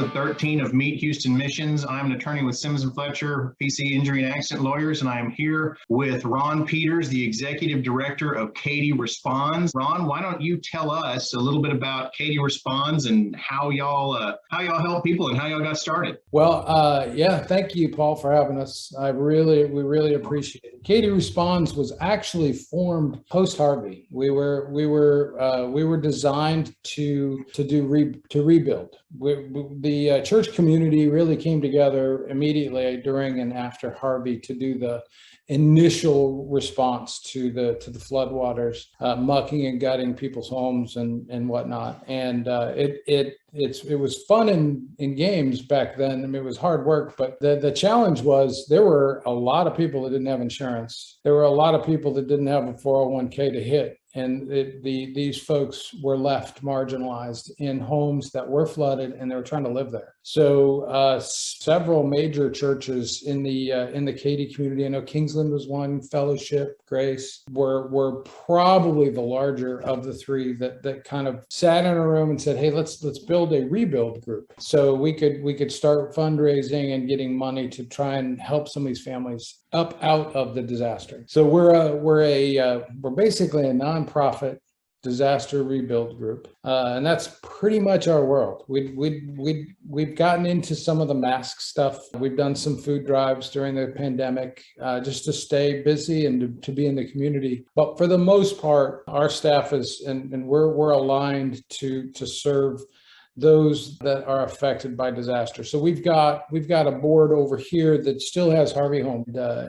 episode 13 of Meet Houston Missions. I'm an attorney with Simmons and Fletcher, PC Injury and Accident Lawyers, and I am here with Ron Peters, the Executive Director of Katy Responds. Ron, why don't you tell us a little bit about Katy Responds and how y'all help people and how y'all got started? Well, thank you, Paul, for having us. We really appreciate it. Katy Responds was actually formed post Harvey. We were designed to rebuild. The church community really came together immediately during and after Harvey to do the initial response to the floodwaters, mucking and gutting people's homes and whatnot. And it was fun in games back then. I mean, it was hard work, but the challenge was there were a lot of people that didn't have insurance. There were a lot of people that didn't have a 401k to hit. And these folks were left marginalized in homes that were flooded, and they were trying to live there. So several major churches in the Katy community, I know Kingsland was one, Fellowship, Grace, were probably the larger of the three that kind of sat in a room and said, hey, let's build a rebuild group. So we could start fundraising and getting money to try and help some of these families up out of the disaster. So we're basically a nonprofit disaster rebuild group, and that's pretty much our world. We've gotten into some of the mask stuff. We've done some food drives during the pandemic, just to stay busy and to be in the community. But for the most part, our staff is and we're aligned to serve those that are affected by disaster. So we've got a board over here that still has Harvey home,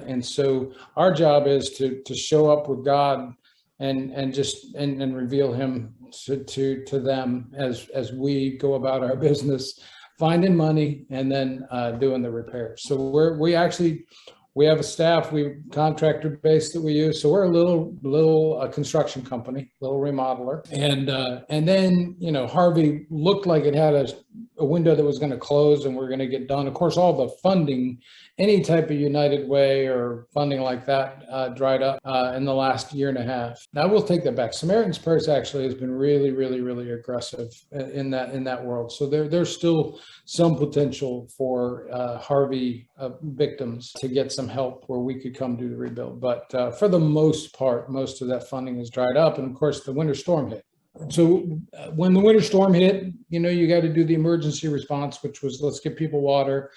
and so our job is to show up with God and reveal Him to them as we go about our business, finding money and then doing the repairs. So we have a staff, contractor base that we use. So we're a little construction company, little remodeler. And then, Harvey looked like it had a window that was going to close and we're going to get done. Of course, all the funding, any type of United Way or funding like that dried up in the last year and a half. Now we'll take that back. Samaritan's Purse actually has been really, really, really aggressive in that world. So there's still some potential for Harvey victims to get some help where we could come do the rebuild. But for the most part, most of that funding is dried up. And of course, the winter storm hit. So when the winter storm hit, you got to do the emergency response, which was let's get people water,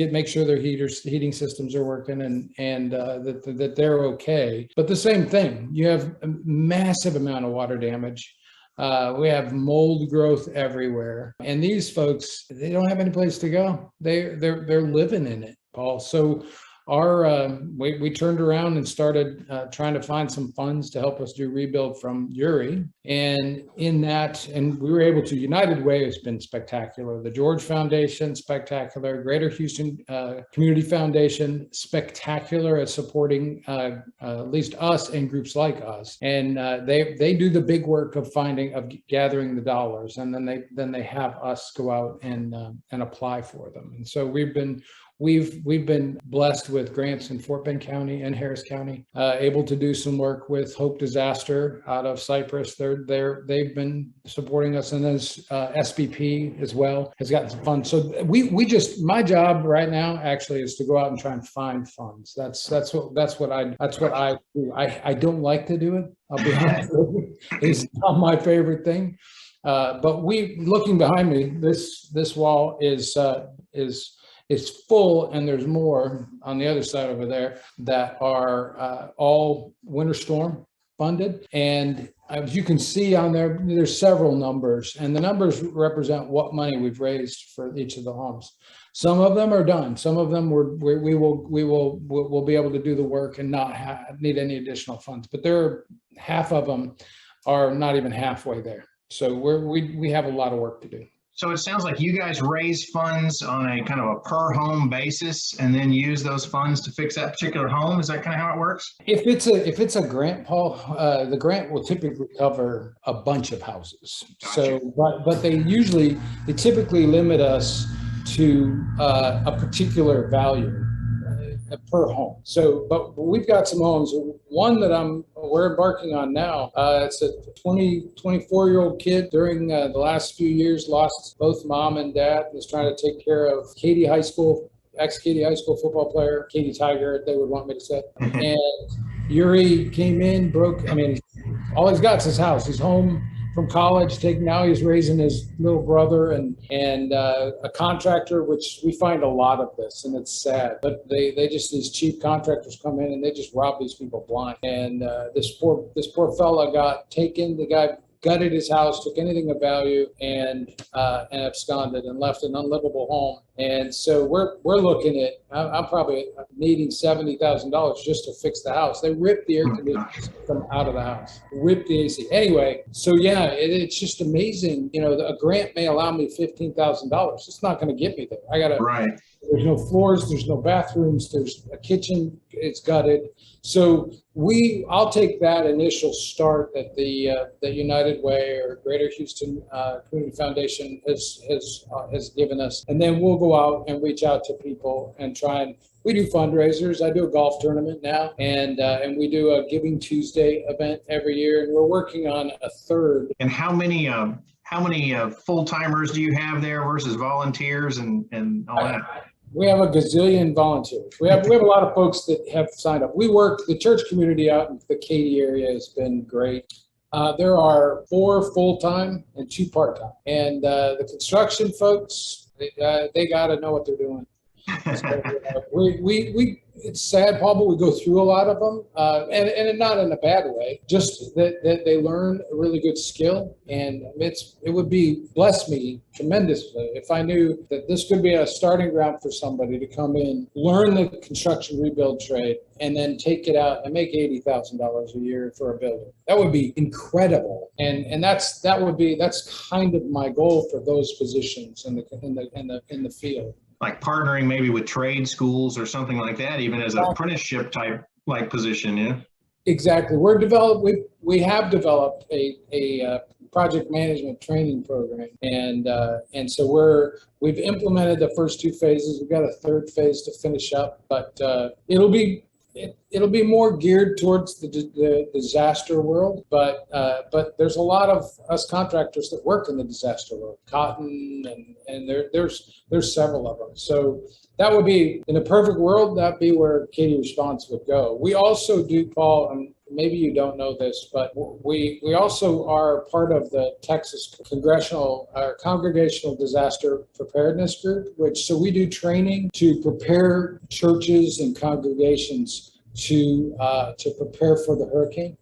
make sure their heating systems are working and that they're okay. But the same thing, you have a massive amount of water damage. We have mold growth everywhere, and these folks, they don't have any place to go. They're living in it, Paul. So we turned around and started trying to find some funds to help us do rebuild from Uri. And and we were able to. United Way has been spectacular. The George Foundation, spectacular. Greater Houston Community Foundation, spectacular at supporting at least us and groups like us. And they do the big work of gathering the dollars, and then they have us go out and apply for them. And so we've been blessed with grants in Fort Bend County and Harris County, able to do some work with Hope Disaster out of Cypress. They've been supporting us, and as SBP as well has gotten some funds. So my job right now actually is to go out and try and find funds. That's what I do. I don't like to do it. I'll be honest with you. It's not my favorite thing. But looking behind me, this wall is full, and there's more on the other side over there that are all winter storm funded. And as you can see on there's several numbers, and the numbers represent what money we've raised for each of the homes. Some of them are done. Some of them we'll be able to do the work and not need any additional funds. But half of them are not even halfway there. So we have a lot of work to do. So it sounds like you guys raise funds on a kind of a per home basis and then use those funds to fix that particular home. Is that kind of how it works? If it's a grant, Paul, the grant will typically cover a bunch of houses. Gotcha. So, but they typically limit us to a particular value. per home. So, but we've got some homes. One that we're embarking on now. It's a 24-year-old kid during the last few years lost both mom and dad. Was trying to take care of Katy High School, ex-Katy High School football player, Katy Tiger, they would want me to say. And Yuri came in, broke. I mean, all he's got is his house. He's home from college. Now he's raising his little brother and a contractor, which we find a lot of this, and it's sad. But these cheap contractors come in and they just rob these people blind. And this poor fella got taken. The guy gutted his house, took anything of value, and absconded and left an unlivable home. And so we're looking at, I'm probably needing $70,000 just to fix the house. They ripped the air conditioning system out of the house, ripped the AC. Anyway, so yeah, it's just amazing. You know, a grant may allow me $15,000. It's not going to get me there. I got to. Right. There's no floors, there's no bathrooms, there's a kitchen, it's gutted. So I'll take that initial start that the United Way or Greater Houston Community Foundation has given us, and then we'll go out and reach out to people and we do fundraisers. I do a golf tournament now, and we do a Giving Tuesday event every year, and we're working on a third. And how many full-timers do you have there versus volunteers and all that? We have a gazillion volunteers. We have a lot of folks that have signed up. The church community out in the Katy area has been great. There are 4 full-time and 2 part-time. And the construction folks, they got to know what they're doing. So, it's sad, Paul, but we go through a lot of them, and not in a bad way. Just that they learn a really good skill, and it would bless me tremendously if I knew that this could be a starting ground for somebody to come in, learn the construction rebuild trade, and then take it out and make $80,000 a year for a building. That would be incredible, and that's kind of my goal for those positions in the field. Like partnering maybe with trade schools or something like that, even as an apprenticeship type like position, yeah. Exactly. We have developed a project management training program, and so we've implemented the first 2 phases. We've got a 3rd phase to finish up, but it'll be more geared towards the disaster world, but there's a lot of us contractors that work in the disaster world, cotton, and there's several of them. So that would be, in a perfect world, that'd be where Katy Responds would go. We also do, Paul, and maybe you don't know this, but we also are part of the Texas Congregational Disaster Preparedness Group, so we do training to prepare churches and congregations to prepare for the hurricane.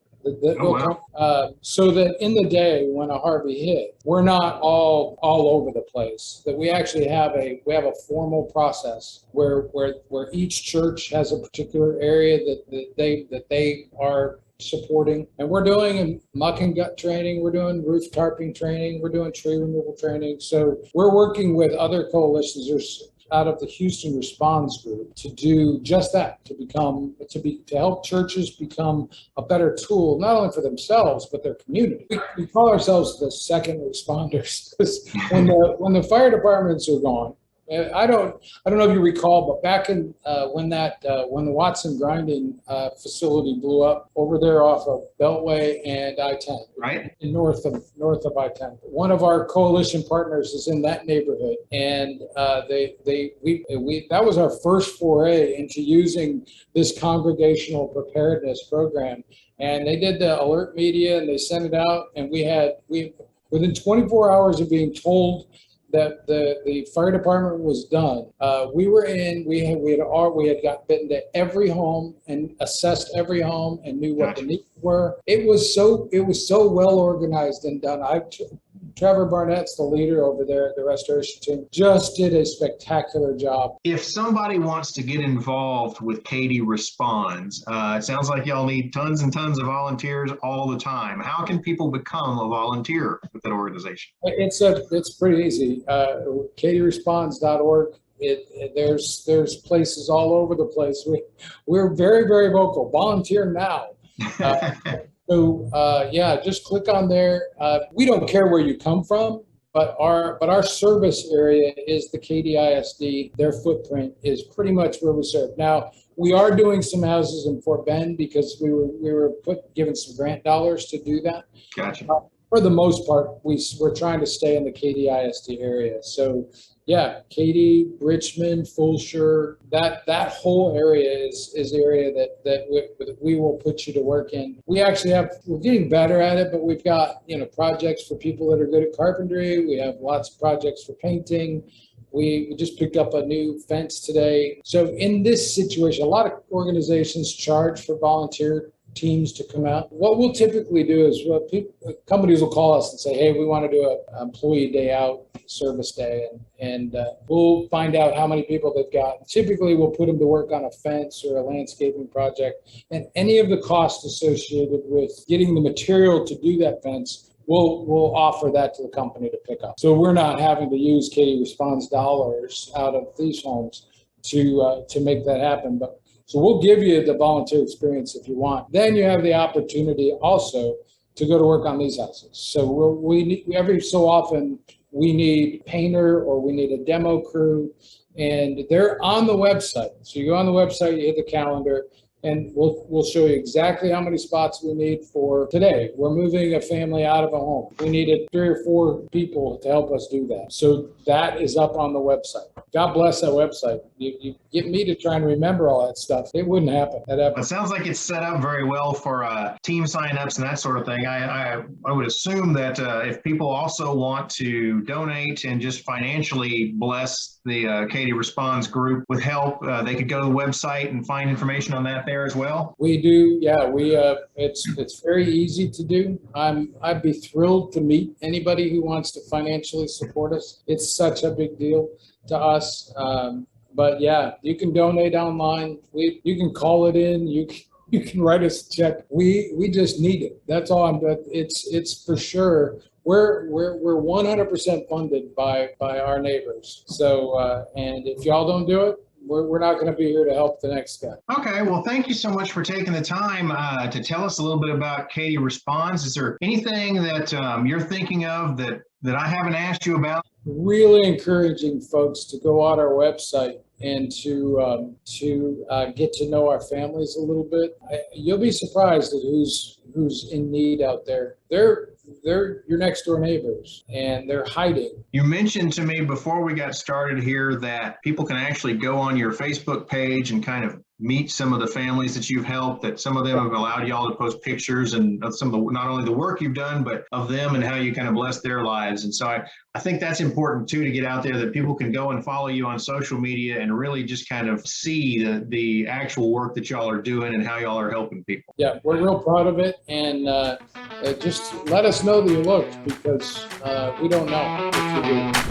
So that in the day when a Harvey hit, we're not all over the place. That we actually have a formal process where each church has a particular area that they are supporting, and we're doing muck and gut training, we're doing roof tarping training, we're doing tree removal training. So we're working with other coalitions out of the Houston Responds group to do just that, to help churches become a better tool, not only for themselves, but their community. We call ourselves the second responders, because when the fire departments are gone, I don't know if you recall, but back in when the Watson grinding facility blew up over there off of Beltway and I-10, right, north of I-10. One of our coalition partners is in that neighborhood, and that was our first foray into using this congregational preparedness program. And they did the alert media and they sent it out, and we within 24 hours of being told that the fire department was done, we had got bitten to every home and assessed every home and knew what the needs were. It was so well organized and done. Trevor Barnett's the leader over there at the restoration team, just did a spectacular job. If somebody wants to get involved with Katy Responds, it sounds like y'all need tons and tons of volunteers all the time. How can people become a volunteer with that organization? It's pretty easy. KatyResponds.org. There's places all over the place. We're very, very vocal. Volunteer now. So just click on there. We don't care where you come from, but our service area is the Katy ISD. Their footprint is pretty much where we serve. Now, We are doing some houses in Fort Bend because we were given some grant dollars to do that. Gotcha. For the most part, we're trying to stay in the Katy ISD area. So yeah, Katy, Richmond, Fulshire, that whole area is the area that we will put you to work in. We're getting better at it, but we've got, projects for people that are good at carpentry. We have lots of projects for painting. We just picked up a new fence today. So in this situation, a lot of organizations charge for volunteer teams to come out. What we'll typically do is companies will call us and say, hey, we want to do an employee day out service day, and we'll find out how many people they've got. Typically, we'll put them to work on a fence or a landscaping project, and any of the costs associated with getting the material to do that fence, we'll offer that to the company to pick up. So we're not having to use Katy Responds dollars out of these homes to make that happen. So we'll give you the volunteer experience if you want. Then you have the opportunity also to go to work on these houses. So every so often we need a painter or we need a demo crew, and they're on the website. So you go on the website, you hit the calendar, and we'll show you exactly how many spots we need for today. We're moving a family out of a home. We needed 3 or 4 people to help us do that. So that is up on the website. God bless that website. You get me to try and remember all that stuff, it wouldn't happen. It sounds like it's set up very well for team signups and that sort of thing. I would assume that if people also want to donate and just financially bless the Katy Responds group with help, they could go to the website and find information on that there as well. We do, yeah. It's very easy to do. I'd be thrilled to meet anybody who wants to financially support us. It's such a big deal to us. But yeah, you can donate online. You can call it in. You can write us a check. We just need it. That's all. But it's for sure. We're 100% funded by our neighbors. So and if y'all don't do it, we're not going to be here to help the next guy. Okay, well, thank you so much for taking the time to tell us a little bit about Katy Responds. Is there anything that you're thinking of that I haven't asked you about? Really encouraging folks to go on our website and to get to know our families a little bit. You'll be surprised at who's in need out there. They're your next door neighbors, and they're hiding. You mentioned to me before we got started here that people can actually go on your Facebook page and kind of meet some of the families that you've helped, that some of them have allowed y'all to post pictures and of some of the, not only the work you've done, but of them and how you kind of bless their lives. And so I think that's important too, to get out there, that people can go and follow you on social media and really just kind of see the actual work that y'all are doing and how y'all are helping people. Yeah, we're real proud of it. And just let us know that you looked, because we don't know if you do.